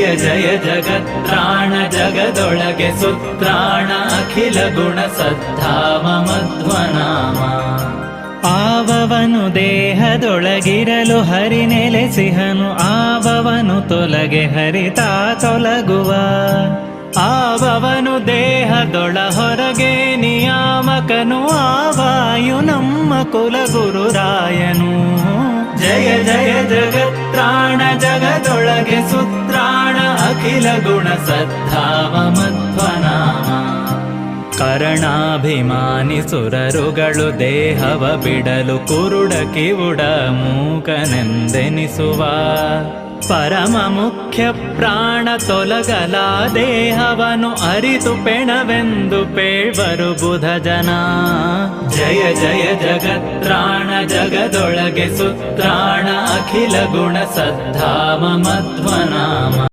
ಜಯ ಜಯ ಜಗತ್ರಾಣ ಜಗದೊಳಗೆ ಸುತ್ರಾಣ ಅಖಿಲ ಗುಣ ಸದ್ಧಾಮ ಮಧ್ವನಾಮ. ಆವವನು ದೇಹದೊಳಗಿರಲು ಹರಿ ನೆಲೆಸಿಹನು, ಆವವನು ತೊಲಗೆ ಹರಿತಾ ತೊಲಗುವ. ಆವವನು ದೇಹದೊಳ ಹೊರಗೆ ನಿಯಾಮಕನು, ಆವಾಯು ನಮ್ಮ ಕುಲಗುರುರಾಯನು. ಜಯ ಜಯ ಜಗತ್ರಾಣ ಜಗದೊಳಗೆ ಸುತ್ರಾಣ ಅಖಿಲ ಗುಣ ಸದ್ಧಾಮ ಮಧ್ವನಾಮ. ಕರಣಾಭಿಮಾನಿ ಸುರರುಗಳು ದೇಹವ ಬಿಡಲು ಕುರುಡ ಕಿವುಡ ಮೂಕನೆಂದೆನಿಸುವ. ಪರಮ ಮುಖ್ಯ ಪ್ರಾಣ ತೊಲಗಲ ದೇಹವನು ಅರಿತು ಪೆಣವೆಂದು ಪೇಳ್ವರು ಬುಧ ಜನ. ಜಯ ಜಯ ಜಗತ್ರಾಣ ಜಗದೊಳಗೆ ಸುತ್ರಾಣ ಅಖಿಲ ಗುಣ ಸದ್ಧಾಮ ಮಧ್ವನಾಮ.